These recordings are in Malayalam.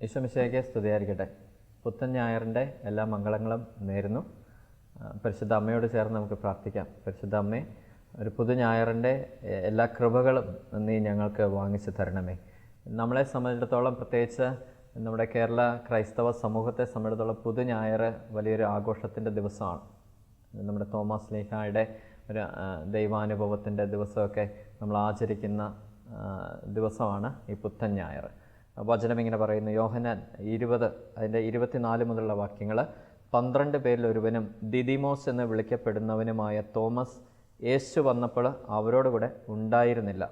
ഈശോമിശിഹായ്ക്ക് സ്തുതിയായിരിക്കട്ടെ. പുത്തൻ ഞായറിൻ്റെ എല്ലാ മംഗളങ്ങളും നേരുന്നു. പരിശുദ്ധ അമ്മയോട് ചേർന്ന് നമുക്ക് പ്രാർത്ഥിക്കാം. പരിശുദ്ധ അമ്മേ, ഒരു പുതു ഞായറിൻ്റെ എല്ലാ കൃപകളും നീ ഞങ്ങൾക്ക് വാങ്ങിച്ചു തരണമേ. നമ്മളെ സംബന്ധിച്ചിടത്തോളം, പ്രത്യേകിച്ച് നമ്മുടെ കേരള ക്രൈസ്തവ സമൂഹത്തെ സംബന്ധിച്ചിടത്തോളം പുതു ഞായർ വലിയൊരു ആഘോഷത്തിൻ്റെ ദിവസമാണ്. നമ്മുടെ തോമാ ശ്ലീഹായുടെ ഒരു ദൈവാനുഭവത്തിൻ്റെ ദിവസമൊക്കെ നമ്മൾ ആചരിക്കുന്ന ദിവസമാണ് ഈ പുത്തൻ ഞായർ. വചനം ഇങ്ങനെ പറയുന്നു, യോഹന്നാൻ 20 അതിൻ്റെ 24 മുതലുള്ള വാക്യങ്ങൾ. 12 പേരിൽ ഒരുവനും ദിദിമോസ് എന്ന് വിളിക്കപ്പെടുന്നവനുമായ തോമസ് യേശു വന്നപ്പോൾ അവരോടുകൂടെ ഉണ്ടായിരുന്നില്ല.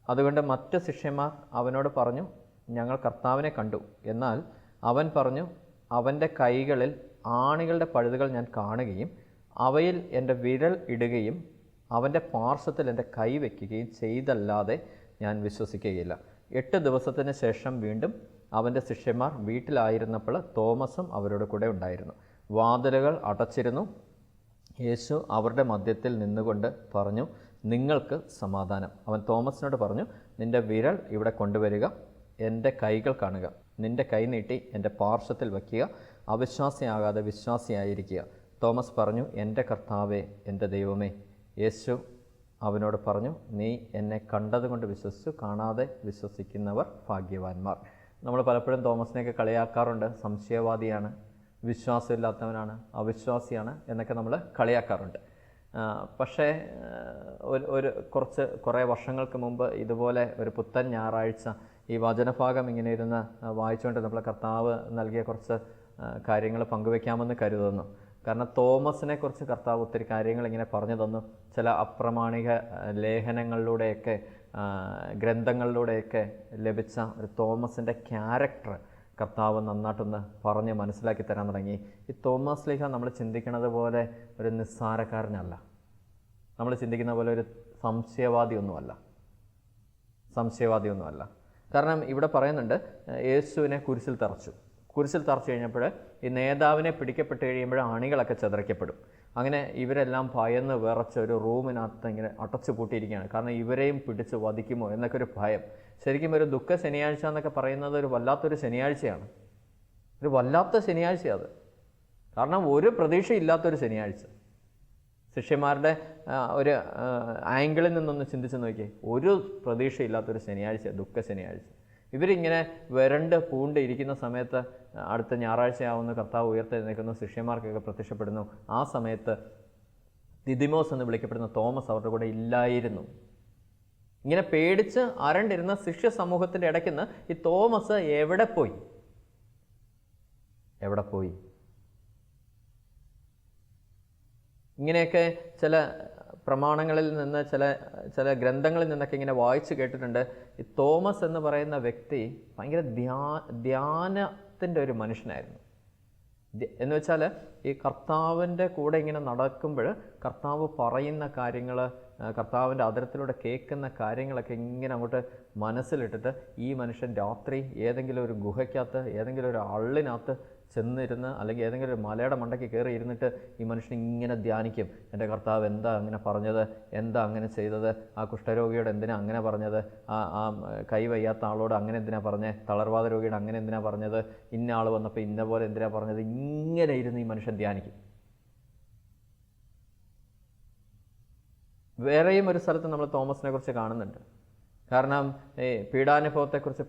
അതുകൊണ്ട് മറ്റ് ശിഷ്യന്മാർ അവനോട് പറഞ്ഞു, ഞങ്ങൾ കർത്താവിനെ കണ്ടു. എന്നാൽ അവൻ പറഞ്ഞു, അവൻ്റെ കൈകളിൽ ആണികളുടെ പഴുതുകൾ ഞാൻ കാണുകയും അവയിൽ എൻ്റെ വിരൽ ഇടുകയും അവൻ്റെ പാർശ്വത്തിൽ എൻ്റെ കൈ വയ്ക്കുകയും ചെയ്തല്ലാതെ ഞാൻ വിശ്വസിക്കുകയില്ല. 8 ദിവസത്തിന് ശേഷം വീണ്ടും അവൻ്റെ ശിഷ്യന്മാർ വീട്ടിലായിരുന്നപ്പോൾ തോമസും അവരുടെ കൂടെ ഉണ്ടായിരുന്നു. വാതിലുകൾ അടച്ചിരുന്നു. യേശു അവരുടെ മധ്യത്തിൽ നിന്നുകൊണ്ട് പറഞ്ഞു, നിങ്ങൾക്ക് സമാധാനം. അവൻ തോമസിനോട് പറഞ്ഞു, നിൻ്റെ വിരൽ ഇവിടെ കൊണ്ടുവരിക, എൻ്റെ കൈകൾ കാണുക. നിൻ്റെ കൈ നീട്ടി എൻ്റെ പാർശ്വത്തിൽ വയ്ക്കുക. അവിശ്വാസിയാകാതെ വിശ്വാസിയായിരിക്കുക. തോമസ് പറഞ്ഞു, എൻ്റെ കർത്താവേ, എൻ്റെ ദൈവമേ. യേശു അവനോട് പറഞ്ഞു, നീ എന്നെ കണ്ടതുകൊണ്ട് വിശ്വസിച്ചു, കാണാതെ വിശ്വസിക്കുന്നവർ ഭാഗ്യവാന്മാർ. നമ്മൾ പലപ്പോഴും തോമസിനെയൊക്കെ കളിയാക്കാറുണ്ട്. സംശയവാദിയാണ്, വിശ്വാസമില്ലാത്തവനാണ്, അവിശ്വാസിയാണ് എന്നൊക്കെ നമ്മൾ കളിയാക്കാറുണ്ട്. പക്ഷേ കുറേ വർഷങ്ങൾക്ക് മുമ്പ് ഇതുപോലെ ഒരു പുത്തൻ ഞായറാഴ്ച ഈ വചനഭാഗം ഇങ്ങനെ ഇരുന്ന് വായിച്ചുകൊണ്ട് നമ്മൾ കർത്താവ് നൽകിയ കുറച്ച് കാര്യങ്ങൾ പങ്കുവെക്കാമെന്ന് കരുതുന്നു. കാരണം തോമസിനെ കുറിച്ച് കർത്താവ് ഒത്തിരി കാര്യങ്ങൾ ഇങ്ങനെ പറഞ്ഞു തന്നു. ചില അപ്രമാണിക ലേഖനങ്ങളിലൂടെയൊക്കെ ഗ്രന്ഥങ്ങളിലൂടെയൊക്കെ ലഭിച്ച ഒരു തോമസിൻ്റെ ക്യാരക്ടർ കർത്താവ് നന്നായിട്ടൊന്ന് പറഞ്ഞ് മനസ്സിലാക്കി തരാൻ തുടങ്ങി. ഈ തോമസ് ശ്ലീഹ നമ്മൾ ചിന്തിക്കുന്നത് പോലെ ഒരു നിസ്സാരക്കാരനല്ല. നമ്മൾ ചിന്തിക്കുന്ന പോലെ ഒരു സംശയവാദിയൊന്നുമല്ല. കാരണം ഇവിടെ പറയുന്നുണ്ട്, യേശുവിനെ കുരിശിൽ തറച്ചു കഴിഞ്ഞപ്പോൾ ഈ നേതാവിനെ പിടിക്കപ്പെട്ട് കഴിയുമ്പോൾ അണികളൊക്കെ ചിതറിക്കപ്പെടും. അങ്ങനെ ഇവരെല്ലാം ഭയന്ന് വിറച്ച് ഒരു റൂമിനകത്ത് ഇങ്ങനെ അടച്ചു പൂട്ടിയിരിക്കുകയാണ്. കാരണം ഇവരെയും പിടിച്ച് വധിക്കുമോ എന്നൊക്കെ ഒരു ഭയം. ശരിക്കും ഒരു ദുഃഖ ശനിയാഴ്ച എന്നൊക്കെ പറയുന്നത് ഒരു വല്ലാത്തൊരു ശനിയാഴ്ചയാണ്. ഒരു വല്ലാത്ത ശനിയാഴ്ച അത്. കാരണം ഒരു പ്രതീക്ഷയില്ലാത്തൊരു ശനിയാഴ്ച. ശിഷ്യന്മാരുടെ ഒരു ആംഗിളിൽ നിന്നൊന്ന് ചിന്തിച്ച് നോക്കിയേ. ഒരു പ്രതീക്ഷയില്ലാത്തൊരു ശനിയാഴ്ച, ദുഃഖ ശനിയാഴ്ച. ഇവരിങ്ങനെ വരണ്ട് പൂണ്ട് ഇരിക്കുന്ന സമയത്ത് അടുത്ത ഞായറാഴ്ചയാവുന്ന കർത്താവ് ഉയർത്തെഴുന്നേൽക്കുന്നു, ശിഷ്യന്മാർക്കൊക്കെ പ്രത്യക്ഷപ്പെടുന്നു. ആ സമയത്ത് ദിദിമോസ് എന്ന് വിളിക്കപ്പെടുന്ന തോമസ് അവരുടെ കൂടെ ഇല്ലായിരുന്നു. ഇങ്ങനെ പേടിച്ച് അരണ്ടിരുന്ന ശിഷ്യ സമൂഹത്തിൻ്റെ ഇടയ്ക്കുന്ന് ഈ തോമസ് എവിടെ പോയി? ഇങ്ങനെയൊക്കെ ചില പ്രമാണങ്ങളിൽ നിന്ന് ചില ഗ്രന്ഥങ്ങളിൽ നിന്നൊക്കെ ഇങ്ങനെ വായിച്ച് കേട്ടിട്ടുണ്ട്. ഈ തോമസ് എന്ന് പറയുന്ന വ്യക്തി ഭയങ്കര ധ്യാനത്തിൻ്റെ ഒരു മനുഷ്യനായിരുന്നു. എന്ന് വെച്ചാൽ ഈ കർത്താവിൻ്റെ കൂടെ ഇങ്ങനെ നടക്കുമ്പോൾ കർത്താവ് പറയുന്ന കാര്യങ്ങൾ, കർത്താവിൻ്റെ അതിരത്തിലൂടെ കേൾക്കുന്ന കാര്യങ്ങളൊക്കെ ഇങ്ങനെ അങ്ങോട്ട് മനസ്സിലിട്ടിട്ട് ഈ മനുഷ്യൻ രാത്രി ഏതെങ്കിലും ഒരു ഗുഹയ്ക്കകത്ത്, ഏതെങ്കിലും ഒരു അള്ളിനകത്ത് ചെന്നിരുന്ന്, അല്ലെങ്കിൽ ഏതെങ്കിലും ഒരു മലയുടെ മണ്ടയ്ക്ക് കയറി ഇരുന്നിട്ട് ഈ മനുഷ്യൻ ഇങ്ങനെ ധ്യാനിക്കും. എൻ്റെ കർത്താവ് എന്താ അങ്ങനെ പറഞ്ഞത്, എന്താ അങ്ങനെ ചെയ്തത്, ആ കുഷ്ഠരോഗിയോട് എന്തിനാ അങ്ങനെ പറഞ്ഞത്, ആ കൈ വയ്യാത്ത ആളോട് അങ്ങനെ എന്തിനാ പറഞ്ഞത്, തളർവാദ രോഗിയോട് അങ്ങനെ എന്തിനാ പറഞ്ഞത്, ഇന്ന ആൾ വന്നപ്പോൾ ഇന്ന പോലെ എന്തിനാ പറഞ്ഞത്. ഇങ്ങനെ ഇരുന്ന് ഈ മനുഷ്യൻ ധ്യാനിക്കും. വേറെയും ഒരു സ്ഥലത്ത് നമ്മൾ തോമസിനെ കുറിച്ച് കാണുന്നുണ്ട്. കാരണം ഈ പീഡാനുഭവത്തെക്കുറിച്ച്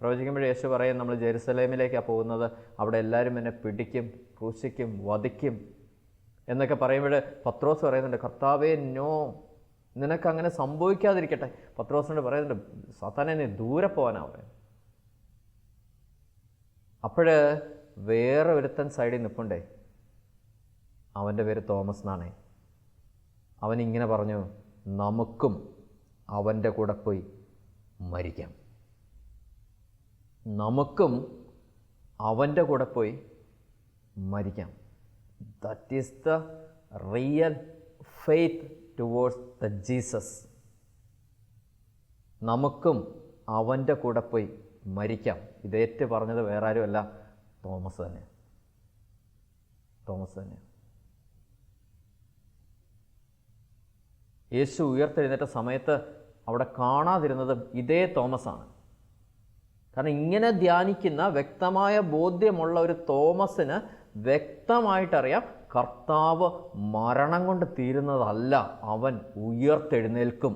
പ്രവചിക്കുമ്പോൾ യേശു പറയും, നമ്മൾ ജെറുസലേമിലേക്കാണ് പോകുന്നത്, അവിടെ എല്ലാവരും എന്നെ പിടിക്കും, ക്രൂശിക്കും, വധിക്കും എന്നൊക്കെ പറയുമ്പോൾ പത്രോസ് പറയുന്നുണ്ട്, കർത്താവേ നോ, നിനക്കങ്ങനെ സംഭവിക്കാതിരിക്കട്ടെ. പത്രോസിനോട് പറയുന്നുണ്ട്, സാത്താനെ നീ ദൂരെ പോകാനാ പറയുന്നത്. അപ്പോഴ് വേറെ ഒരുത്തൻ സൈഡിൽ നിൽപ്പുണ്ടേ, അവൻ്റെ പേര് തോമസ് എന്നാണേ. അവനിങ്ങനെ പറഞ്ഞു, നമുക്കും അവൻ്റെ കൂടെ പോയി മരിക്കാം. That is the real faith towards the Jesus. നമുക്കും അവൻ്റെ കൂടെ പോയി മരിക്കാം. ഇതേറ്റ് പറഞ്ഞത് വേറെ ആരുമല്ല, തോമസ് തന്നെ. യേശു ഉയർത്തെഴുന്നേറ്റ സമയത്ത് അവിടെ കാണാതിരുന്നത് ഇതേ തോമസാണ്. കാരണം ഇങ്ങനെ ധ്യാനിക്കുന്ന വ്യക്തമായ ബോധ്യമുള്ള ഒരു തോമസിന് വ്യക്തമായിട്ടറിയാം, കർത്താവ് മരണം കൊണ്ട് തീരുന്നതല്ല, അവൻ ഉയർത്തെഴുന്നേൽക്കും.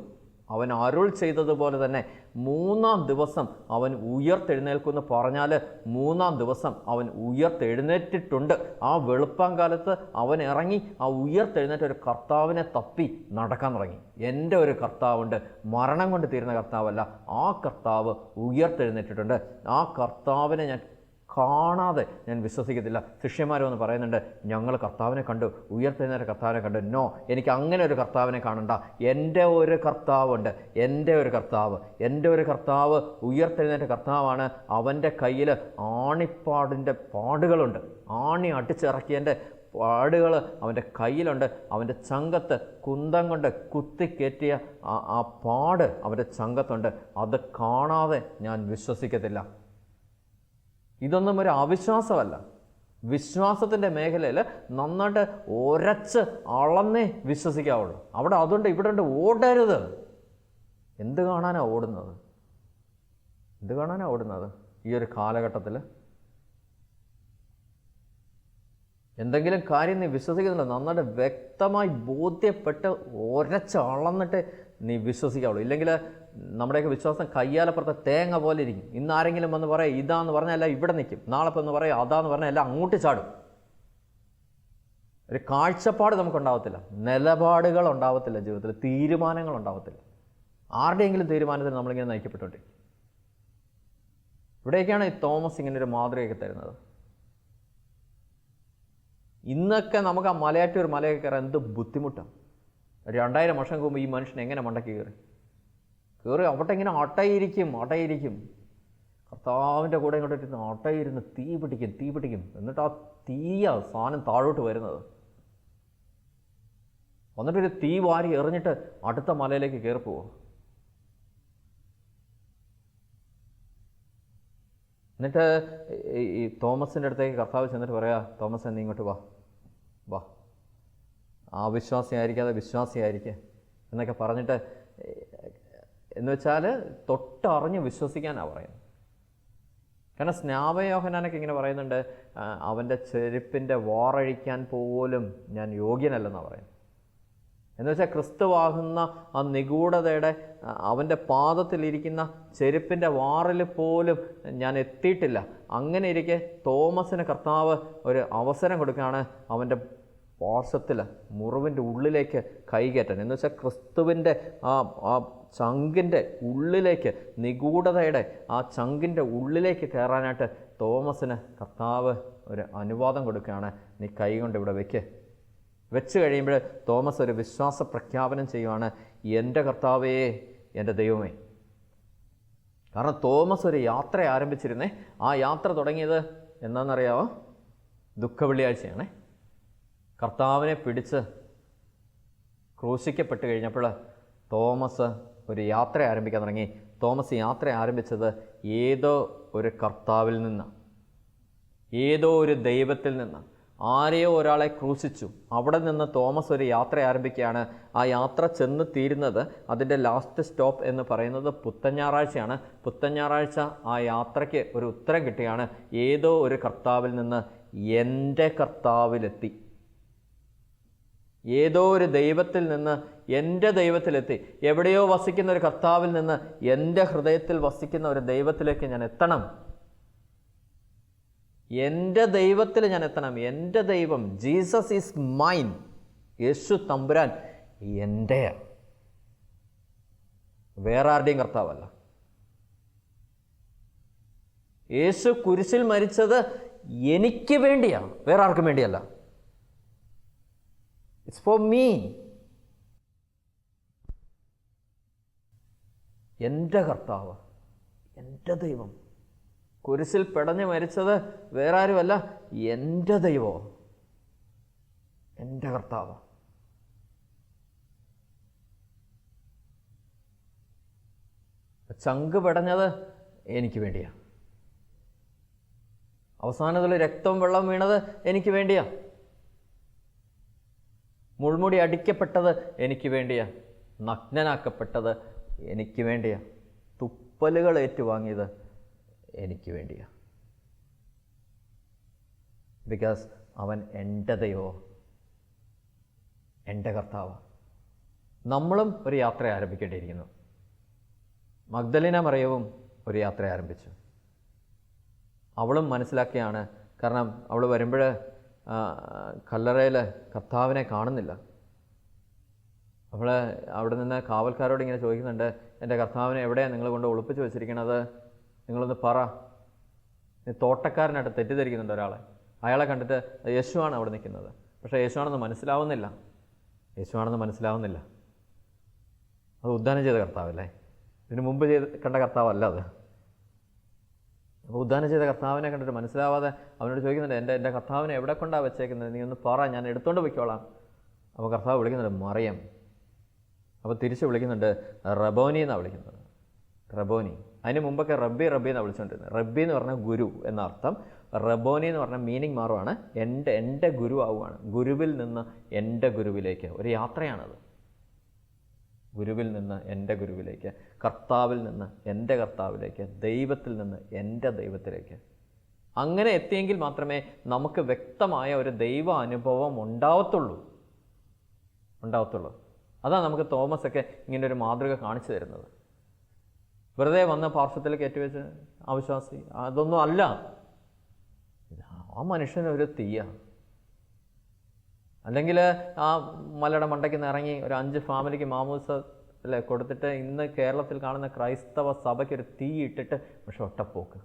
അവൻ അരുൾ ചെയ്തതുപോലെ തന്നെ 3-ാം ദിവസം അവൻ ഉയർത്തെഴുന്നേൽക്കുമെന്ന് പറഞ്ഞാൽ 3-ാം ദിവസം അവൻ ഉയർത്തെഴുന്നേറ്റിട്ടുണ്ട്. ആ വെളുപ്പാങ്കാലത്ത് അവൻ ഇറങ്ങി ആ ഉയർത്തെഴുന്നേറ്റ ഒരു കർത്താവിനെ തപ്പി നടക്കാൻ തുടങ്ങി. എൻ്റെ ഒരു കർത്താവുണ്ട്, മരണം കൊണ്ട് തീരുന്ന കർത്താവല്ല, ആ കർത്താവ് ഉയർത്തെഴുന്നേറ്റിട്ടുണ്ട്. ആ കർത്താവിനെ ഞാൻ കാണാതെ ഞാൻ വിശ്വസിക്കത്തില്ല. ശിഷ്യന്മാരൊന്ന് പറയുന്നുണ്ട്, ഞങ്ങൾ കർത്താവിനെ കണ്ടു, ഉയർത്തെഴുന്നേറ്റ കർത്താവിനെ കണ്ടു. നോ, എനിക്ക് അങ്ങനെ ഒരു കർത്താവിനെ കാണണ്ട. എൻ്റെ ഒരു കർത്താവുണ്ട്, എൻ്റെ ഒരു കർത്താവ് ഉയർത്തെഴുന്നേറ്റ കർത്താവാണ്. അവൻ്റെ കയ്യിൽ ആണിപ്പാടിൻ്റെ പാടുകളുണ്ട്, ആണി അടിച്ചിറക്കിയതിൻ്റെ പാടുകൾ അവൻ്റെ കയ്യിലുണ്ട്. അവൻ്റെ ചങ്കത്ത് കുന്തം കൊണ്ട് കുത്തിക്കയറ്റിയ ആ പാട് അവൻ്റെ ചങ്കത്തുണ്ട്. അത് കാണാതെ ഞാൻ വിശ്വസിക്കത്തില്ല. ഇതൊന്നും ഒരു അവിശ്വാസമല്ല. വിശ്വാസത്തിൻ്റെ മേഖലയിൽ നന്നായിട്ട് ഉരച്ച് അളന്നേ വിശ്വസിക്കാവുള്ളൂ. അവിടെ അതുകൊണ്ട് ഇവിടെ ഉണ്ട് ഓടരുത്. എന്ത് കാണാനാണ് ഓടുന്നത്? ഈ ഒരു കാലഘട്ടത്തിൽ എന്തെങ്കിലും കാര്യം നീ വിശ്വസിക്കുന്നില്ല, നന്നായിട്ട് വ്യക്തമായി ബോധ്യപ്പെട്ട് ഉരച്ച് അളന്നിട്ട് നീ വിശ്വസിക്കാവുള്ളൂ. ഇല്ലെങ്കിൽ നമ്മുടെയൊക്കെ വിശ്വാസം കയ്യാലപ്പുറത്തെ തേങ്ങ പോലെ ഇരിക്കും. ഇന്ന് ആരെങ്കിലും വന്ന് പറയാം ഇതാന്ന് പറഞ്ഞാൽ എല്ലാം ഇവിടെ നിൽക്കും, നാളെ എന്ന് പറയാം അതാന്ന് പറഞ്ഞാൽ എല്ലാം അങ്ങോട്ട് ചാടും. ഒരു കാഴ്ചപ്പാട് നമുക്കുണ്ടാവത്തില്ല, നിലപാടുകൾ ഉണ്ടാവത്തില്ല, ജീവിതത്തിൽ തീരുമാനങ്ങൾ ഉണ്ടാവത്തില്ല. ആരുടെയെങ്കിലും തീരുമാനത്തിൽ നമ്മളിങ്ങനെ നയിക്കപ്പെട്ടുകൊണ്ടിരിക്കും. ഇവിടേക്കാണ് ഈ തോമസ് ഇങ്ങനെ ഒരു മാതൃകയൊക്കെ തരുന്നത്. ഇന്നൊക്കെ നമുക്ക് ആ മലയാറ്റൂർ മലയൊക്കെ കയറാൻ എന്ത് ബുദ്ധിമുട്ടാണ്. 2000 വർഷം മുമ്പ് ഈ മനുഷ്യൻ എങ്ങനെ മണ്ടയ്ക്ക് കയറി അവിടെ ഇങ്ങനെ അട്ടയിരിക്കും. കർത്താവിൻ്റെ കൂടെ ഇങ്ങോട്ട് ഇരുന്ന് അട്ടയിരുന്ന് തീ പിടിക്കും. എന്നിട്ട് ആ തീയ സാധനം താഴോട്ട് വരുന്നത്. എന്നിട്ടൊരു തീ വാരി എറിഞ്ഞിട്ട് അടുത്ത മലയിലേക്ക് കയറി പോവുക. എന്നിട്ട് ഈ തോമസിൻ്റെ അടുത്തേക്ക് കർത്താവ് ചെന്നിട്ട് പറയാ, തോമസ് നീ ഇങ്ങോട്ട് വാ, അവിശ്വാസിയായിരിക്കാതെ വിശ്വാസിയായിരിക്കുക എന്നൊക്കെ പറഞ്ഞിട്ട്, എന്ന് വെച്ചാൽ തൊട്ടറിഞ്ഞ് വിശ്വസിക്കാനാണ് പറയുന്നത്. കാരണം സ്നാപയോഹന്നാനൊക്കെ ഇങ്ങനെ പറയുന്നുണ്ട്, അവൻ്റെ ചെരുപ്പിൻ്റെ വാറഴിക്കാൻ പോലും ഞാൻ യോഗ്യനല്ലെന്നാണ് പറയുന്നത്. എന്ന് വെച്ചാൽ ക്രിസ്തുവാകുന്ന ആ നിഗൂഢതയുടെ അവൻ്റെ പാദത്തിലിരിക്കുന്ന ചെരുപ്പിൻ്റെ വാറിൽ പോലും ഞാൻ എത്തിയിട്ടില്ല. അങ്ങനെ ഇരിക്കെ തോമസിന് കർത്താവ് ഒരു അവസരം കൊടുക്കുകയാണ് അവൻ്റെ പാർശ്വത്തിൽ മുറിവിൻ്റെ ഉള്ളിലേക്ക് കൈകയറ്റാൻ. എന്ന് വെച്ചാൽ ക്രിസ്തുവിൻ്റെ ആ ചങ്കിൻ്റെ ഉള്ളിലേക്ക്, നിഗൂഢതയുടെ ആ ചങ്കിൻ്റെ ഉള്ളിലേക്ക് കയറാനായിട്ട് തോമസിന് കർത്താവ് ഒരു അനുവാദം കൊടുക്കുകയാണ്. നീ കൈ കൊണ്ട് ഇവിടെ വെച്ച് കഴിയുമ്പോൾ തോമസ് ഒരു വിശ്വാസ പ്രഖ്യാപനം ചെയ്യുവാണ്, എൻ്റെ കർത്താവേ, എൻ്റെ ദൈവമേ. കാരണം തോമസ് ഒരു യാത്ര ആരംഭിച്ചിരുന്നേ. ആ യാത്ര തുടങ്ങിയത് എന്താണെന്നറിയാമോ? ദുഃഖവെള്ളിയാഴ്ചയാണേ. കർത്താവിനെ പിടിച്ച് ക്രൂശിക്കപ്പെട്ട് കഴിഞ്ഞപ്പോൾ തോമസ് ഒരു യാത്ര ആരംഭിക്കാൻ തുടങ്ങി. തോമസ് യാത്ര ആരംഭിച്ചത് ഏതോ ഒരു കർത്താവിൽ നിന്ന്, ഏതോ ഒരു ദൈവത്തിൽ നിന്ന്. ആരെയോ ഒരാളെ ക്രൂശിച്ചു. അവിടെ നിന്ന് തോമസ് ഒരു യാത്ര ആരംഭിക്കുകയാണ്. ആ യാത്ര ചെന്ന് തീരുന്നത്, അതിൻ്റെ ലാസ്റ്റ് സ്റ്റോപ്പ് എന്ന് പറയുന്നത് പുത്തഞ്ഞാറാഴ്ചയാണ്. പുത്തഞ്ഞാറാഴ്ച ആ യാത്രയ്ക്ക് ഒരു ഉത്തരം കിട്ടുകയാണ്. ഏതോ ഒരു കർത്താവിൽ നിന്ന് എൻ്റെ കർത്താവിലെത്തി. ഏതോ ഒരു ദൈവത്തിൽ നിന്ന് എൻ്റെ ദൈവത്തിലെത്തി. എവിടെയോ വസിക്കുന്ന ഒരു കർത്താവിൽ നിന്ന് എൻ്റെ ഹൃദയത്തിൽ വസിക്കുന്ന ഒരു ദൈവത്തിലേക്ക് ഞാൻ എത്തണം. എൻ്റെ ദൈവത്തിൽ ഞാൻ എത്തണം. എൻ്റെ ദൈവം, ജീസസ് ഈസ് മൈൻ. യേശു തമ്പുരാൻ എൻ്റെയാ, വേറെ ആരുടെയും കർത്താവല്ല. യേശു കുരിശിൽ മരിച്ചത് എനിക്ക് വേണ്ടിയാണ്, വേറെ ആർക്കും വേണ്ടിയല്ല. It's for me. എൻ്റെ കർത്താവ്, എൻ്റെ ദൈവം കുരിശിൽ പിടഞ്ഞ് മരിച്ചത് വേറെ ആരുമല്ല, എൻ്റെ ദൈവമോ, എൻ്റെ കർത്താവ്. ചങ്ക് പിടഞ്ഞത് എനിക്ക് വേണ്ടിയാണ്. അവസാനത്തിൽ രക്തവും വെള്ളം വീണത് എനിക്ക് വേണ്ടിയാ. മുൾമുടി അടിക്കപ്പെട്ടത് എനിക്ക് വേണ്ടിയാ. നഗ്നനാക്കപ്പെട്ടത് എനിക്ക് വേണ്ടിയാ. തുപ്പലുകൾ ഏറ്റുവാങ്ങിയത് എനിക്ക് വേണ്ടിയാണ്. ബിക്കോസ് അവൻ എൻ്റെ ദൈവം, എൻ്റെ കർത്താവ്. നമ്മളും ഒരു യാത്ര ആരംഭിക്കേണ്ടിയിരിക്കുന്നു. മഗ്ദലേന മറിയവും ഒരു യാത്ര ആരംഭിച്ചു. അവളും മനസ്സിലാക്കിയാണ്. കാരണം അവൾ വരുമ്പോൾ കല്ലറയിൽ കർത്താവിനെ കാണുന്നില്ല. അവൾ അവിടെ നിന്ന് കാവൽക്കാരോട് ഇങ്ങനെ ചോദിക്കുന്നുണ്ട്, എൻ്റെ കർത്താവിനെ എവിടെയാണ് നിങ്ങൾ കൊണ്ട് ഒളിപ്പിച്ച് വെച്ചിരിക്കണത്? നിങ്ങളൊന്ന് പറ. തോട്ടക്കാരനായിട്ട് തെറ്റിദ്ധരിക്കുന്നുണ്ട് ഒരാളെ. അയാളെ കണ്ടിട്ട് യേശുവാണ് അവിടെ നിൽക്കുന്നത്. പക്ഷേ യേശുവാണെന്ന് മനസ്സിലാവുന്നില്ല. അത് ഉദ്ധാനം ചെയ്ത കർത്താവല്ലേ, ഇതിനു മുമ്പ് കണ്ട കർത്താവല്ല അത്. അപ്പോൾ ഉദ്ധാനം ചെയ്ത കർത്താവിനെ കണ്ടിട്ട് മനസ്സിലാവാതെ അവനോട് ചോദിക്കുന്നുണ്ട്, എൻ്റെ കർത്താവിനെ എവിടെ കൊണ്ടാണ് വെച്ചേക്കുന്നത്? നീ ഒന്ന് പറ, ഞാൻ എടുത്തുകൊണ്ട് പോയിക്കോളാം. അപ്പോൾ കർത്താവ് വിളിക്കുന്നുണ്ട് മറിയം. അപ്പോൾ തിരിച്ച് വിളിക്കുന്നുണ്ട് റബോനി എന്നാണ് വിളിക്കുന്നത്. റബോനി. അതിന് മുമ്പൊക്കെ റബ്ബി എന്നാണ് വിളിച്ചുകൊണ്ടിരുന്നത്. റബ്ബി എന്ന് പറഞ്ഞാൽ ഗുരു എന്നർത്ഥം. റബോനി എന്ന് പറഞ്ഞാൽ മീനിങ് മാറുവാണ്. എൻ്റെ ഗുരു ആവുകയാണ്. ഗുരുവിൽ നിന്ന് എൻ്റെ ഗുരുവിലേക്ക് ഒരു യാത്രയാണത്. ഗുരുവിൽ നിന്ന് എൻ്റെ ഗുരുവിലേക്ക്, കർത്താവിൽ നിന്ന് എൻ്റെ കർത്താവിലേക്ക്, ദൈവത്തിൽ നിന്ന് എൻ്റെ ദൈവത്തിലേക്ക്. അങ്ങനെ എത്തിയെങ്കിൽ മാത്രമേ നമുക്ക് വ്യക്തമായ ഒരു ദൈവ അനുഭവം ഉണ്ടാവത്തുള്ളൂ. അതാണ് നമുക്ക് തോമസൊക്കെ ഇങ്ങനെ ഒരു മാതൃക കാണിച്ചു തരുന്നത്. വെറുതെ വന്ന് പാർശ്വത്തിൽ കയറ്റിവെച്ച് അവിശ്വാസി, അതൊന്നും അല്ല. ആ മനുഷ്യനൊരു തീയ. അല്ലെങ്കിൽ ആ മലയുടെ മണ്ടയ്ക്ക് നിന്ന് ഇറങ്ങി ഒരു 5 ഫാമിലിക്ക് മാമൂസ അല്ലേ കൊടുത്തിട്ട് ഇന്ന് കേരളത്തിൽ കാണുന്ന ക്രൈസ്തവ സഭയ്ക്കൊരു തീ ഇട്ടിട്ട് പക്ഷെ ഒട്ടപ്പോക്ക്.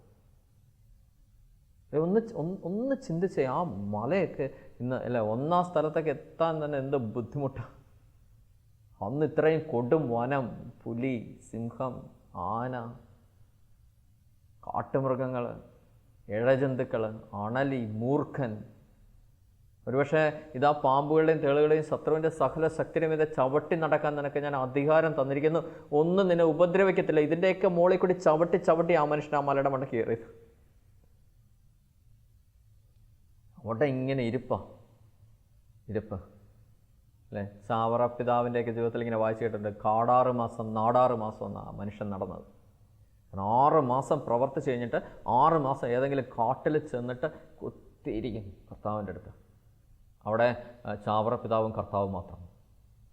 ഒന്ന് ചിന്തിച്ചേ, ആ മലയൊക്കെ ഇന്ന് അല്ല 1ാം സ്ഥലത്തൊക്കെ എത്താൻ തന്നെ എന്ത് ബുദ്ധിമുട്ടാണ്. അന്ന് ഇത്രയും കൊടും വനം, പുലി, സിംഹം, ആന, കാട്ടുമൃഗങ്ങൾ, ഇഴജന്തുക്കൾ, അണലി, മൂർഖൻ. ഒരുപക്ഷെ ഇതാ പാമ്പുകളുടെയും തേളുകളുടെയും ശത്രുവിൻ്റെ സകല ശക്തിയും ഇത് ചവിട്ടി നടക്കാൻ നിനക്ക് ഞാൻ അധികാരം തന്നിരിക്കുന്നു, ഒന്നും നിന്നെ ഉപദ്രവിക്കത്തില്ല. ഇതിൻ്റെയൊക്കെ മുകളിൽ കൂടി ചവിട്ടി ആ മനുഷ്യൻ ആ മലയുടെ മണ്ട കയറിയത്. അവിടെ ഇങ്ങനെ ഇരിപ്പ് അല്ലേ. ചാവറ പിതാവിൻ്റെയൊക്കെ ജീവിതത്തിൽ ഇങ്ങനെ വായിച്ചു കേട്ടിട്ടുണ്ട്, 6 മാസം 4 മാസം എന്നാണ് മനുഷ്യൻ നടന്നത്. 6 മാസം പ്രവർത്തിച്ച് കഴിഞ്ഞിട്ട് 6 മാസം ഏതെങ്കിലും കാട്ടിൽ ചെന്നിട്ട് കുത്തിയിരിക്കും കർത്താവിൻ്റെ അടുത്ത്. അവിടെ ചാവറ പിതാവും കർത്താവും മാത്രം,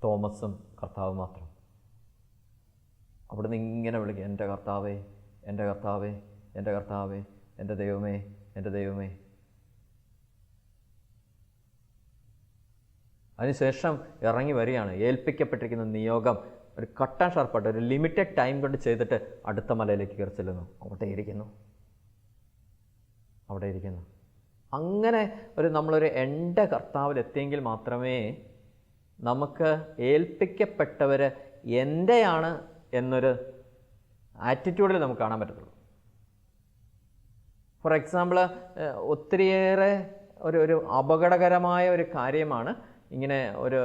തോമസും കർത്താവും മാത്രം. അവിടുന്ന് ഇങ്ങനെ വിളിക്കും, എൻ്റെ കർത്താവേ, എൻ്റെ കർത്താവേ, എൻ്റെ കർത്താവേ, എൻ്റെ ദൈവമേ, എൻ്റെ ദൈവമേ. അതിനുശേഷം ഇറങ്ങി വരികയാണ്. ഏൽപ്പിക്കപ്പെട്ടിരിക്കുന്ന നിയോഗം ഒരു കട്ട് ആൻഡ് ഷാർപ്പായിട്ട് ഒരു ലിമിറ്റഡ് ടൈം കൊണ്ട് ചെയ്തിട്ട് അടുത്ത മലയിലേക്ക് കയറി ചെല്ലുന്നു. അവിടെ ഇരിക്കുന്നു. അങ്ങനെ നമ്മളൊരു എൻ്റെ കർത്താവിൽ എത്തിയെങ്കിൽ മാത്രമേ നമുക്ക് ഏൽപ്പിക്കപ്പെട്ടവർ എൻ്റെയാണ് എന്നൊരു ആറ്റിറ്റ്യൂഡിൽ നമുക്ക് കാണാൻ പറ്റത്തുള്ളൂ. ഫോർ എക്സാമ്പിൾ, ഒത്തിരിയേറെ ഒരു അപകടകരമായ ഒരു കാര്യമാണ് ഇങ്ങനെ ഒരു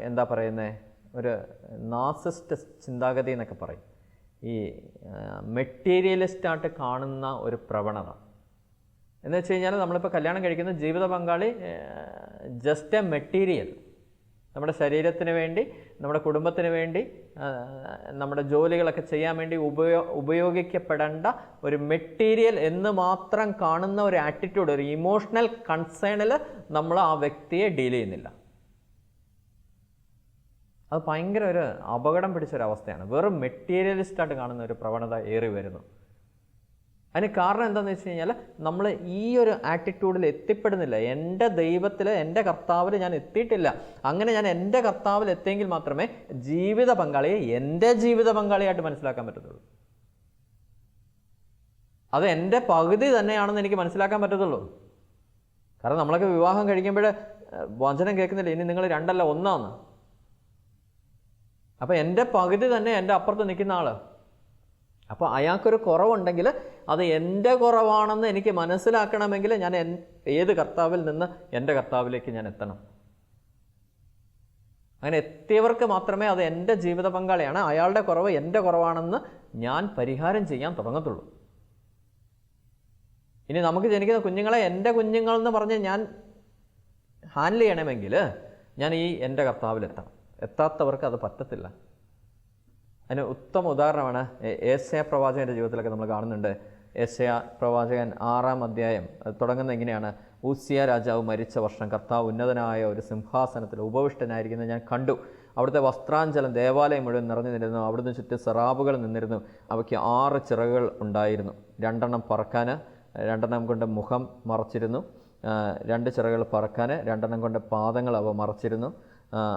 എന്താ പറയുന്നത്, ഒരു നാർസിസ്റ്റ് ചിന്താഗതി എന്നൊക്കെ പറയും. ഈ മെറ്റീരിയലിസ്റ്റായിട്ട് കാണുന്ന ഒരു പ്രവണത എന്ന് വെച്ച് കഴിഞ്ഞാൽ, നമ്മളിപ്പോൾ കല്യാണം കഴിക്കുന്ന ജീവിത പങ്കാളി ജസ്റ്റ് എ മെറ്റീരിയൽ, നമ്മുടെ ശരീരത്തിന് വേണ്ടി, നമ്മുടെ കുടുംബത്തിന് വേണ്ടി, നമ്മുടെ ജോലികളൊക്കെ ചെയ്യാൻ വേണ്ടി ഉപയോഗിക്കപ്പെടേണ്ട ഒരു മെറ്റീരിയൽ എന്ന് മാത്രം കാണുന്ന ഒരു ആറ്റിറ്റ്യൂഡ്, ഒരു ഇമോഷണൽ കൺസേണിൽ നമ്മൾ ആ വ്യക്തിയെ ഡീൽ ചെയ്യുന്നില്ല. അത് ഭയങ്കര ഒരു അപകടം പിടിച്ചൊരവസ്ഥയാണ്. വെറും മെറ്റീരിയലിസ്റ്റായിട്ട് കാണുന്ന ഒരു പ്രവണത ഏറി വരുന്നു. അതിന് കാരണം എന്താണെന്ന് വെച്ച് കഴിഞ്ഞാൽ, നമ്മൾ ഈ ഒരു ആറ്റിറ്റ്യൂഡിൽ എത്തിപ്പെടുന്നില്ല. എൻ്റെ ദൈവത്തിൽ, എൻ്റെ കർത്താവിൽ ഞാൻ എത്തിയിട്ടില്ല. അങ്ങനെ ഞാൻ എൻ്റെ കർത്താവിൽ എത്തിയെങ്കിൽ മാത്രമേ ജീവിത പങ്കാളിയെ എൻ്റെ ജീവിത പങ്കാളിയായിട്ട് മനസ്സിലാക്കാൻ പറ്റത്തുള്ളൂ. അത് എൻ്റെ പകുതി തന്നെയാണെന്ന് എനിക്ക് മനസ്സിലാക്കാൻ പറ്റത്തുള്ളൂ. കാരണം നമ്മളൊക്കെ വിവാഹം കഴിക്കുമ്പോൾ വചനം കേൾക്കുന്നില്ല, ഇനി നിങ്ങൾ 2 അല്ല 1 അപ്പോൾ എൻ്റെ പകുതി തന്നെ എൻ്റെ അപ്പുറത്ത് നിൽക്കുന്ന ആൾ. അപ്പോൾ അയാൾക്കൊരു കുറവുണ്ടെങ്കിൽ അത് എൻ്റെ കുറവാണെന്ന് എനിക്ക് മനസ്സിലാക്കണമെങ്കിൽ ഞാൻ ഏത് കർത്താവിൽ നിന്ന് എൻ്റെ കർത്താവിലേക്ക് ഞാൻ എത്തണം. അങ്ങനെ എത്തിയവർക്ക് മാത്രമേ അത് എൻ്റെ ജീവിത പങ്കാളിയാണ്, അയാളുടെ കുറവ് എൻ്റെ കുറവാണെന്ന് ഞാൻ പരിഹാരം ചെയ്യാൻ തുടങ്ങത്തുള്ളൂ. ഇനി നമുക്ക് ജനിക്കുന്ന കുഞ്ഞുങ്ങളെ എൻ്റെ കുഞ്ഞുങ്ങളെന്ന് പറഞ്ഞ് ഞാൻ ഹാൻഡിൽ ചെയ്യണമെങ്കിൽ ഞാൻ ഈ എൻ്റെ കർത്താവിലെത്തണം. എത്താത്തവർക്ക് അത് പറ്റത്തില്ല. അതിന് ഉത്തമ ഉദാഹരണമാണ് യേശയ്യാ പ്രവാചകൻ്റെ ജീവിതത്തിലൊക്കെ നമ്മൾ കാണുന്നുണ്ട്. യെശയ്യാ പ്രവാചകൻ 6-ാം അധ്യായം തുടങ്ങുന്നത് ഇങ്ങനെയാണ്: ഊസിയ രാജാവ് മരിച്ച വർഷം കർത്താവ് ഉന്നതനായ ഒരു സിംഹാസനത്തിൽ ഉപവിഷ്ടനായിരിക്കുന്നത് ഞാൻ കണ്ടു. അവിടുത്തെ വസ്ത്രാഞ്ചലം ദേവാലയം മുഴുവൻ നിറഞ്ഞു നിന്നിരുന്നു. അവിടുന്ന് ചുറ്റും സെറാബുകൾ നിന്നിരുന്നു. അവയ്ക്ക് 6 ചിറകുകൾ ഉണ്ടായിരുന്നു. 2 പറക്കാൻ, 2 കൊണ്ട് മുഖം മറച്ചിരുന്നു. 2 ചിറകുകൾ പറക്കാൻ, 2 കൊണ്ട് പാദങ്ങൾ അവ മറച്ചിരുന്നു.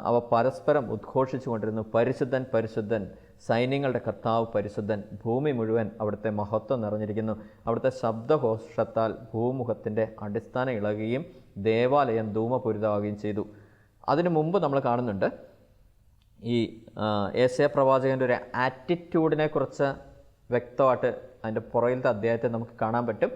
അവ പരസ്പരം ഉദ്ഘോഷിച്ചു കൊണ്ടിരുന്നു: പരിശുദ്ധൻ, പരിശുദ്ധൻ, സൈന്യങ്ങളുടെ കർത്താവ് പരിശുദ്ധൻ. ഭൂമി മുഴുവൻ അവിടുത്തെ മഹത്വം നിറഞ്ഞിരിക്കുന്നു. അവിടുത്തെ ശബ്ദഘോഷത്താൽ ഭൂമുഖത്തിൻ്റെ അടിസ്ഥാനം ഇളകുകയും ദേവാലയം ധൂമപൂരിതമാവുകയും ചെയ്തു. അതിനു മുമ്പ് നമ്മൾ കാണുന്നുണ്ട് ഈ യെശയ്യാ പ്രവാചകൻ്റെ ഒരു ആറ്റിറ്റ്യൂഡിനെ കുറിച്ച് വ്യക്തമായിട്ട് അതിൻ്റെ പുറകിലത്തെ അധ്യായത്തെ നമുക്ക് കാണാൻ പറ്റും.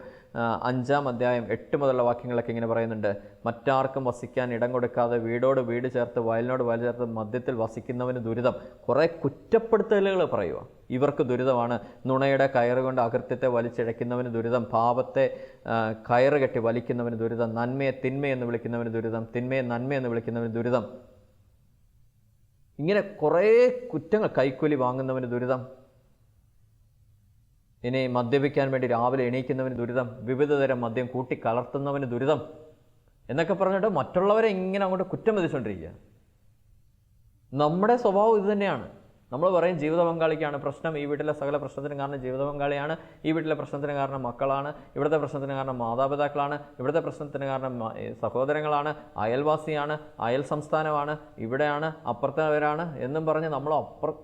5-ാം അധ്യായം 8 മുതലുള്ള വാക്യങ്ങളൊക്കെ ഇങ്ങനെ പറയുന്നുണ്ട്: മറ്റാർക്കും വസിക്കാൻ ഇടം കൊടുക്കാതെ വീടോട് വീട് ചേർത്ത് വയലിനോട് വയൽ ചേർത്ത് മധ്യത്തിൽ വസിക്കുന്നവന് ദുരിതം. കുറേ കുറ്റപ്പെടുത്തലുകൾ പറയുക. ഇവർക്ക് ദുരിതമാണ്. നുണയുടെ കയറുകൊണ്ട് അകൃത്യത്തെ വലിച്ചിഴയ്ക്കുന്നവന് ദുരിതം. പാപത്തെ കയറ് കെട്ടി വലിക്കുന്നവന് ദുരിതം. നന്മയെ തിന്മയെന്ന് വിളിക്കുന്നവന് ദുരിതം. തിന്മയെ നന്മയെന്ന് വിളിക്കുന്നവന് ദുരിതം. ഇങ്ങനെ കുറേ കുറ്റങ്ങൾ. കൈക്കൂലി വാങ്ങുന്നവന് ദുരിതം. ഇനി മദ്യപിക്കാൻ വേണ്ടി രാവിലെ എണീക്കുന്നവന് ദുരിതം. വിവിധ തരം മദ്യം കൂട്ടി കലർത്തുന്നവന് ദുരിതം എന്നൊക്കെ പറഞ്ഞിട്ട് മറ്റുള്ളവരെ ഇങ്ങനെ അങ്ങോട്ട് കുറ്റം വിധിച്ചുകൊണ്ടിരിക്കുക. നമ്മുടെ സ്വഭാവം ഇത് തന്നെയാണ്. നമ്മൾ പറയും ജീവിത പങ്കാളിക്കാണ് പ്രശ്നം, ഈ വീട്ടിലെ സകല പ്രശ്നത്തിന് കാരണം ജീവിത പങ്കാളിയാണ്, ഈ വീട്ടിലെ പ്രശ്നത്തിന് കാരണം മക്കളാണ്, ഇവിടുത്തെ പ്രശ്നത്തിന് കാരണം മാതാപിതാക്കളാണ്, ഇവിടുത്തെ പ്രശ്നത്തിന് കാരണം സഹോദരങ്ങളാണ്, അയൽവാസിയാണ്, അയൽ സംസ്ഥാനമാണ്, ഇവിടെയാണ്, അപ്പുറത്തവരാണ് എന്നും പറഞ്ഞ് നമ്മൾ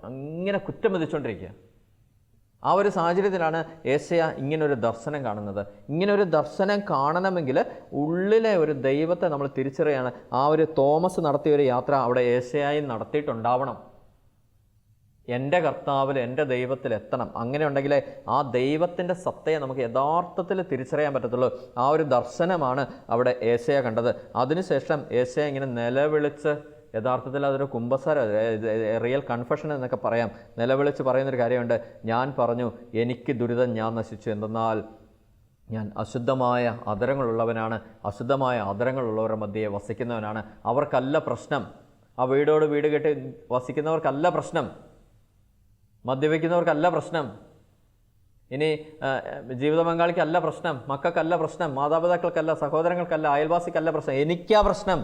അങ്ങനെ കുറ്റം വിധിച്ചുകൊണ്ടിരിക്കുക. ആ ഒരു സാഹചര്യത്തിലാണ് യെശയ്യാ ഇങ്ങനൊരു ദർശനം കാണുന്നത്. ഇങ്ങനൊരു ദർശനം കാണണമെങ്കിൽ ഉള്ളിലെ ഒരു ദൈവത്തെ നമ്മൾ തിരിച്ചറിയാണ്. ആ ഒരു തോമസ് നടത്തിയ ഒരു യാത്ര അവിടെ യെശയ്യായും നടത്തിയിട്ടുണ്ടാവണം. എൻ്റെ കർത്താവിൽ, എൻ്റെ ദൈവത്തിൽ എത്തണം. അങ്ങനെ ഉണ്ടെങ്കിലേ ആ ദൈവത്തിൻ്റെ സത്തയെ നമുക്ക് യഥാർത്ഥത്തിൽ തിരിച്ചറിയാൻ പറ്റത്തുള്ളൂ. ആ ഒരു ദർശനമാണ് അവിടെ യെശയ്യാ കണ്ടത്. അതിനുശേഷം യെശയ്യാ ഇങ്ങനെ നിലവിളിച്ച്, യഥാർത്ഥത്തിൽ അതൊരു കുമ്പസാരം, റിയൽ കൺഫഷൻ എന്നൊക്കെ പറയാം, നിലവിളിച്ച് പറയുന്നൊരു കാര്യമുണ്ട്: ഞാൻ പറഞ്ഞു, എനിക്ക് ദുരിതം, ഞാൻ നശിച്ചു. എന്തെന്നാൽ ഞാൻ അശുദ്ധമായ അധരങ്ങളുള്ളവനാണ്, അശുദ്ധമായ അധരങ്ങളുള്ളവരുടെ മധ്യയെ വസിക്കുന്നവനാണ്. അവർക്കല്ല പ്രശ്നം. ആ വീടോട് വീട് കെട്ടി വസിക്കുന്നവർക്കല്ല പ്രശ്നം. മദ്യപിക്കുന്നവർക്കല്ല പ്രശ്നം. ഇനി ജീവിത പങ്കാളിക്കല്ല പ്രശ്നം, മക്കൾക്കല്ല പ്രശ്നം, മാതാപിതാക്കൾക്കല്ല, സഹോദരങ്ങൾക്കല്ല, അയൽവാസിക്കല്ല പ്രശ്നം. എനിക്കാ പ്രശ്നം.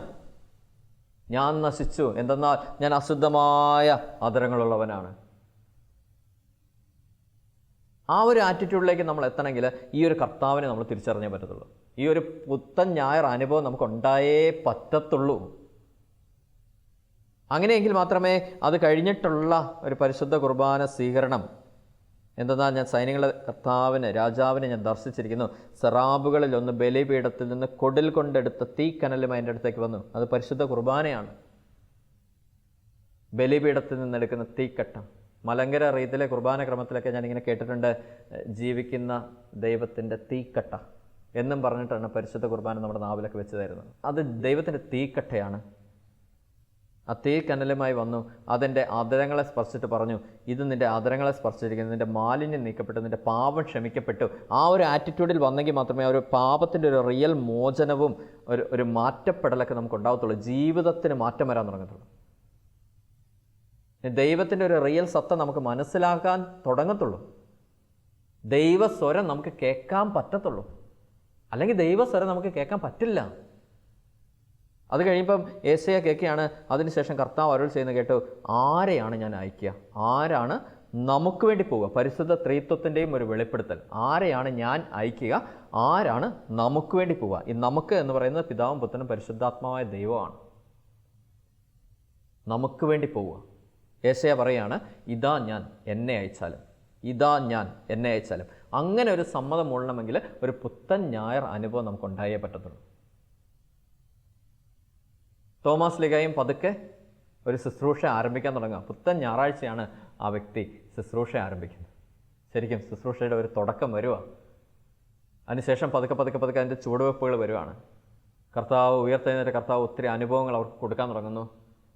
ഞാൻ നശിച്ചു. എന്തെന്നാൽ ഞാൻ അശുദ്ധമായ അധരങ്ങളുള്ളവനാണ്. ആ ഒരു ആറ്റിറ്റ്യൂഡിലേക്ക് നമ്മൾ എത്തണമെങ്കിൽ ഈ ഒരു കർത്താവിനെ നമ്മൾ തിരിച്ചറിഞ്ഞേ പറ്റത്തുള്ളൂ. ഈ ഒരു പുത്തൻ ഞായർ അനുഭവം നമുക്ക് ഉണ്ടായേ പറ്റത്തുള്ളൂ. അങ്ങനെയെങ്കിൽ മാത്രമേ അത് കഴിഞ്ഞിട്ടുള്ള ഒരു പരിശുദ്ധ കുർബാന സ്വീകരണം, എന്തെന്നാൽ ഞാൻ സൈന്യങ്ങളുടെ കർത്താവിനെ, രാജാവിനെ ഞാൻ ദർശിച്ചിരിക്കുന്നു. സെറാബുകളിൽ ഒന്ന് ബലിപീഠത്തിൽ നിന്ന് കൊടിൽ കൊണ്ടെടുത്ത തീക്കനലുമായി എൻ്റെ അടുത്തേക്ക് വന്നു. അത് പരിശുദ്ധ കുർബാനയാണ്. ബലിപീഠത്തിൽ നിന്നെടുക്കുന്ന തീക്കട്ടം. മലങ്കര റീതിയിലെ കുർബാന ക്രമത്തിലൊക്കെ ഞാനിങ്ങനെ കേട്ടിട്ടുണ്ട്: ജീവിക്കുന്ന ദൈവത്തിൻ്റെ തീക്കട്ട എന്നും പറഞ്ഞിട്ടാണ് പരിശുദ്ധ കുർബാന നമ്മുടെ നാവിലൊക്കെ വെച്ച് തരുന്നത്. അത് ദൈവത്തിൻ്റെ തീക്കട്ടയാണ്. ആ തീ കനലുമായി വന്നു. അതെൻ്റെ ആദരങ്ങളെ സ്പർശിച്ചിട്ട് പറഞ്ഞു: ഇത് നിൻ്റെ ആദരങ്ങളെ സ്പർശിച്ചിരിക്കുന്നു, നിൻ്റെ മാലിന്യം നീക്കപ്പെട്ടു, നിൻ്റെ പാപം ക്ഷമിക്കപ്പെട്ടു. ആ ഒരു ആറ്റിറ്റ്യൂഡിൽ വന്നെങ്കിൽ മാത്രമേ ഒരു പാപത്തിൻ്റെ ഒരു റിയൽ മോചനവും ഒരു മാറ്റപ്പെടലൊക്കെ നമുക്ക് ഉണ്ടാകത്തുള്ളൂ. ജീവിതത്തിന് മാറ്റം വരാൻ തുടങ്ങത്തുള്ളൂ. ദൈവത്തിൻ്റെ ഒരു റിയൽ സത്ത നമുക്ക് മനസ്സിലാക്കാൻ തുടങ്ങത്തുള്ളൂ. ദൈവസ്വരം നമുക്ക് കേൾക്കാൻ പറ്റത്തുള്ളൂ. അല്ലെങ്കിൽ ദൈവസ്വരം നമുക്ക് കേൾക്കാൻ പറ്റില്ല. അത് കഴിയുമ്പം യെശയ്യാ കേൾക്കുകയാണ്. അതിനുശേഷം കർത്താവ് അരുൾ ചെയ്യുന്നത് കേട്ടു: ആരെയാണ് ഞാൻ അയക്കുക? ആരാണ് നമുക്ക് വേണ്ടി പോവുക? പരിശുദ്ധ ത്രിത്വത്തിൻ്റെയും ഒരു വെളിപ്പെടുത്തൽ. ആരെയാണ് ഞാൻ അയക്കുക? ആരാണ് നമുക്ക് വേണ്ടി പോവുക? ഈ നമുക്ക് എന്ന് പറയുന്നത് പിതാവും പുത്രനും പരിശുദ്ധാത്മാവായ ദൈവമാണ്. നമുക്ക് വേണ്ടി പോവുക. യെശയ്യാ പറയുകയാണ്: ഇതാ ഞാൻ, എന്നെ അയച്ചാലും. ഇതാ ഞാൻ, എന്നെ അയച്ചാലും. അങ്ങനെ ഒരു സമ്മതം മൂളണമെങ്കിൽ ഒരു പുത്തൻ ഞായർ അനുഭവം നമുക്ക് ഉണ്ടായേ പറ്റത്തുള്ളൂ. തോമസ് ലീഗായും പതുക്കെ ഒരു ശുശ്രൂഷ ആരംഭിക്കാൻ തുടങ്ങുക. പുത്തൻ ഞായറാഴ്ചയാണ് ആ വ്യക്തി ശുശ്രൂഷ ആരംഭിക്കുന്നത്. ശരിക്കും ശുശ്രൂഷയുടെ ഒരു തുടക്കം വരിക. അതിനുശേഷം പതുക്കെ പതുക്കെ പതുക്കെ അതിൻ്റെ ചുവടുവെപ്പുകൾ വരുവാണ്. കർത്താവ് ഉയർത്തെഴുന്നേറ്റ കർത്താവ് ഒത്തിരി അനുഭവങ്ങൾ അവർക്ക് കൊടുക്കാൻ തുടങ്ങുന്നു.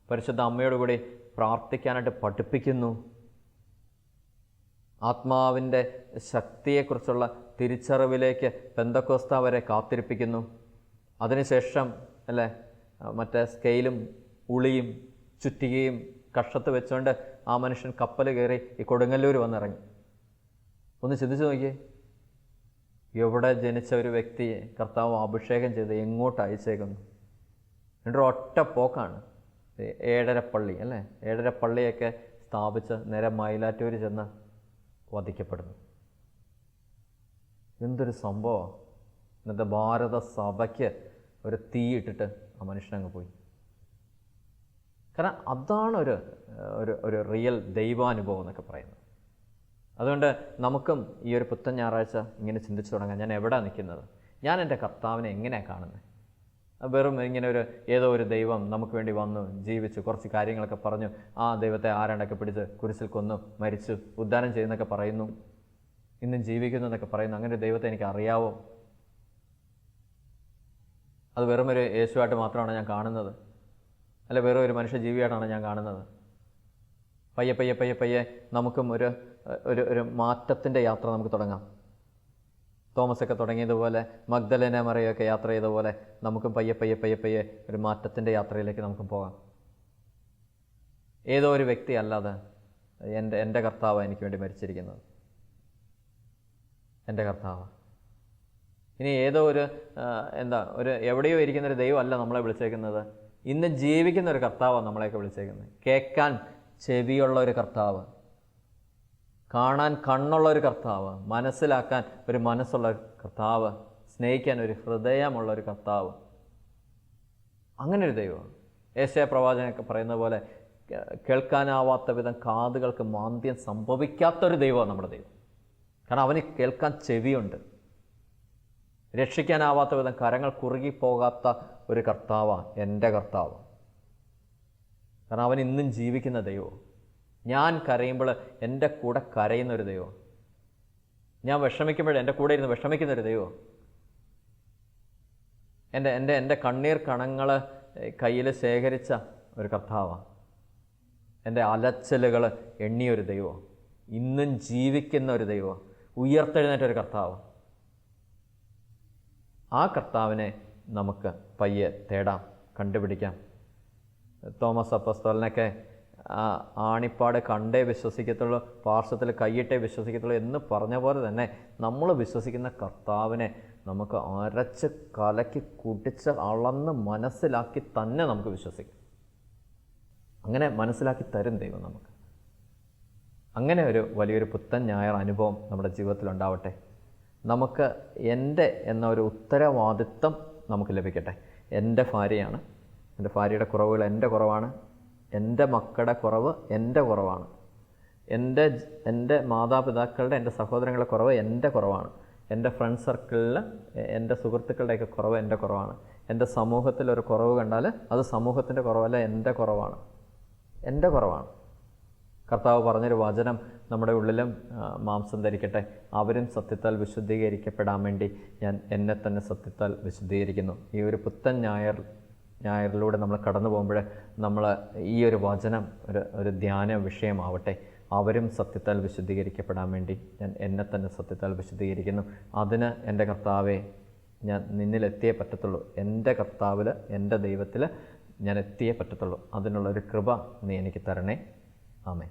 പരിശുദ്ധ അമ്മയോടുകൂടി പ്രാർത്ഥിക്കാനായിട്ട് പഠിപ്പിക്കുന്നു. ആത്മാവിൻ്റെ ശക്തിയെക്കുറിച്ചുള്ള തിരിച്ചറിവിലേക്ക് പെന്തക്കോസ്ത വരെ കാത്തിരിപ്പിക്കുന്നു. അതിനുശേഷം അല്ലേ മറ്റേ സ്കെയിലും ഉളിയും ചുറ്റികയും കക്ഷത്ത് വെച്ചുകൊണ്ട് ആ മനുഷ്യൻ കപ്പൽ കയറി ഈ കൊടുങ്ങല്ലൂർ വന്നിറങ്ങി. ഒന്ന് ചിന്തിച്ച് നോക്കിയേ. എവിടെ ജനിച്ച ഒരു വ്യക്തിയെ കർത്താവ് അഭിഷേകം ചെയ്ത് എങ്ങോട്ട് അയച്ചേക്കുന്നു? എന്നിട്ട് ഒറ്റ പോക്കാണ്. 7.5 പള്ളി അല്ലേ, 7.5 പള്ളിയൊക്കെ സ്ഥാപിച്ച് നേരെ മയിലാറ്റൂർ ചെന്ന് വധിക്കപ്പെടുന്നു. എന്തൊരു സംഭവമാണ്! ഇന്നത്തെ ഭാരത സഭയ്ക്ക് ഒരു തീയിട്ടിട്ട് ആ മനുഷ്യനങ്ങ് പോയി. കാരണം അതാണ് ഒരു റിയൽ ദൈവാനുഭവം എന്നൊക്കെ പറയുന്നത്. അതുകൊണ്ട് നമുക്കും ഈ ഒരു പുത്തൻ ഞായറാഴ്ച ഇങ്ങനെ ചിന്തിച്ചു തുടങ്ങാം. ഞാൻ എവിടെ നിൽക്കുന്നത്? ഞാൻ എൻ്റെ കർത്താവിനെ എങ്ങനെയാണ് കാണുന്നത്? വെറും ഇങ്ങനെ ഏതോ ഒരു ദൈവം നമുക്ക് വേണ്ടി വന്നു ജീവിച്ചു കുറച്ച് കാര്യങ്ങളൊക്കെ പറഞ്ഞു, ആ ദൈവത്തെ ആരാണ്ടൊക്കെ പിടിച്ച് കുരിശിൽ കൊന്നു മരിച്ചു ഉദ്ധാനം ചെയ്യുന്നൊക്കെ പറയുന്നു, ഇന്നും ജീവിക്കുന്നു എന്നൊക്കെ പറയുന്നു. അങ്ങനെ ഒരു ദൈവത്തെ എനിക്ക് അറിയാവോ? അത് വെറും ഒരു യേശുവായിട്ട് മാത്രമാണ് ഞാൻ കാണുന്നത്, അല്ല വെറും ഒരു മനുഷ്യ ജീവിയായിട്ടാണ് ഞാൻ കാണുന്നത്? പയ്യെ പയ്യെ പയ്യെ പയ്യെ നമുക്കും ഒരു മാറ്റത്തിൻ്റെ യാത്ര നമുക്ക് തുടങ്ങാം. തോമസൊക്കെ തുടങ്ങിയതുപോലെ, മഗ്ദലേന മറിയൊക്കെ യാത്ര ചെയ്തതുപോലെ നമുക്കും പയ്യെ പയ്യെ പയ്യെ പയ്യെ ഒരു മാറ്റത്തിൻ്റെ യാത്രയിലേക്ക് നമുക്കും പോകാം. ഏതോ ഒരു വ്യക്തി അല്ലാതെ എൻ്റെ കർത്താവ് എനിക്ക് വേണ്ടി മരിച്ചിരിക്കുന്നത്, എൻ്റെ കർത്താവ്. ഇനി ഏതോ എവിടെയോ ഇരിക്കുന്നൊരു ദൈവമല്ല നമ്മളെ വിളിച്ചേക്കുന്നത്. ഇന്ന് ജീവിക്കുന്ന ഒരു കർത്താവാണ് നമ്മളെയൊക്കെ വിളിച്ചേക്കുന്നത്. കേൾക്കാൻ ചെവിയുള്ള ഒരു കർത്താവ്, കാണാൻ കണ്ണുള്ള ഒരു കർത്താവ്, മനസ്സിലാക്കാൻ ഒരു മനസ്സുള്ള കർത്താവ്, സ്നേഹിക്കാൻ ഒരു ഹൃദയമുള്ള ഒരു കർത്താവ്. അങ്ങനെ ഒരു ദൈവം. യേശയ്യാ പ്രവാചകനൊക്കെ പറയുന്ന പോലെ കേൾക്കാനാവാത്ത വിധം കാതുകൾക്ക് മാന്ദ്യം സംഭവിക്കാത്തൊരു ദൈവമാണ് നമ്മുടെ ദൈവം. കാരണം അവന് കേൾക്കാൻ ചെവിയുണ്ട്. രക്ഷിക്കാനാവാത്ത വിധം കരങ്ങൾ കുറുകിപ്പോകാത്ത ഒരു കർത്താവാണ് എൻ്റെ കർത്താവ്. കാരണം അവൻ ഇന്നും ജീവിക്കുന്ന ദൈവം. ഞാൻ കരയുമ്പോൾ എൻ്റെ കൂടെ കരയുന്ന ഒരു ദൈവം. ഞാൻ വിഷമിക്കുമ്പോൾ എൻ്റെ കൂടെ ഇരുന്ന് വിഷമിക്കുന്നൊരു ദൈവം. എൻ്റെ കണ്ണീർ കണങ്ങൾ കയ്യിൽ ശേഖരിച്ച ഒരു കർത്താവാണ്. എൻ്റെ അലച്ചലുകൾ എണ്ണിയൊരു ദൈവം. ഇന്നും ജീവിക്കുന്ന ഒരു ദൈവം. ഉയർത്തെഴുന്നേറ്റൊരു കർത്താവ്. ആ കർത്താവിനെ നമുക്ക് പയ്യെ തേടാം, കണ്ടുപിടിക്കാം. തോമസ് അപ്പോസ്തലനൊക്കെ ആണിപ്പാട് കണ്ടേ വിശ്വസിക്കത്തുള്ളൂ, പാർശ്വത്തിൽ കൈയിട്ടേ വിശ്വസിക്കത്തുള്ളൂ എന്ന് പറഞ്ഞ പോലെ തന്നെ നമ്മൾ വിശ്വസിക്കുന്ന കർത്താവിനെ നമുക്ക് അരച്ച് കലക്കി കുടിച്ച് അളന്ന് മനസ്സിലാക്കി തന്നെ നമുക്ക് വിശ്വസിക്കാം. അങ്ങനെ മനസ്സിലാക്കി തരും ദൈവം നമുക്ക്. അങ്ങനെ ഒരു വലിയൊരു പുത്തൻ ഞായർ അനുഭവം നമ്മുടെ ജീവിതത്തിലുണ്ടാവട്ടെ. നമുക്ക് എൻ്റെ എന്ന ഒരു ഉത്തരവാദിത്വം നമുക്ക് ലഭിക്കട്ടെ. എൻ്റെ ഭാര്യയാണ്, എൻ്റെ ഭാര്യയുടെ കുറവുകൾ എൻ്റെ കുറവാണ്, എൻ്റെ മക്കളുടെ കുറവ് എൻ്റെ കുറവാണ്, എൻ്റെ മാതാപിതാക്കളുടെ എൻ്റെ സഹോദരങ്ങളുടെ കുറവ് എൻ്റെ കുറവാണ്, എൻ്റെ ഫ്രണ്ട് സർക്കിളിൽ എൻ്റെ സുഹൃത്തുക്കളുടെയൊക്കെ കുറവ് എൻ്റെ കുറവാണ്, എൻ്റെ സമൂഹത്തിലൊരു കുറവ് കണ്ടാൽ അത് സമൂഹത്തിൻ്റെ കുറവല്ല, എൻ്റെ കുറവാണ്, എൻ്റെ കുറവാണ്. കർത്താവ് പറഞ്ഞൊരു വചനം നമ്മുടെ ഉള്ളിലും മാംസം ധരിക്കട്ടെ. അവരും സത്യത്താൽ വിശുദ്ധീകരിക്കപ്പെടാൻ വേണ്ടി ഞാൻ എന്നെ തന്നെ സത്യത്താൽ വിശുദ്ധീകരിക്കുന്നു. ഈ ഒരു പുത്തൻ ഞായറിലൂടെ നമ്മൾ കടന്നു പോകുമ്പോൾ നമ്മൾ ഈ ഒരു വചനം ഒരു ധ്യാന വിഷയമാവട്ടെ. അവരും സത്യത്താൽ വിശുദ്ധീകരിക്കപ്പെടാൻ വേണ്ടി ഞാൻ എന്നെ തന്നെ സത്യത്താൽ വിശുദ്ധീകരിക്കുന്നു. അതിന് എൻ്റെ കർത്താവെ ഞാൻ നിന്നിലെത്തിയേ പറ്റത്തുള്ളൂ. എൻ്റെ കർത്താവിൽ, എൻ്റെ ദൈവത്തിൽ ഞാൻ എത്തിയേ പറ്റത്തുള്ളൂ. അതിനുള്ളൊരു കൃപ നീ എനിക്ക് തരണേ. ആമേൻ.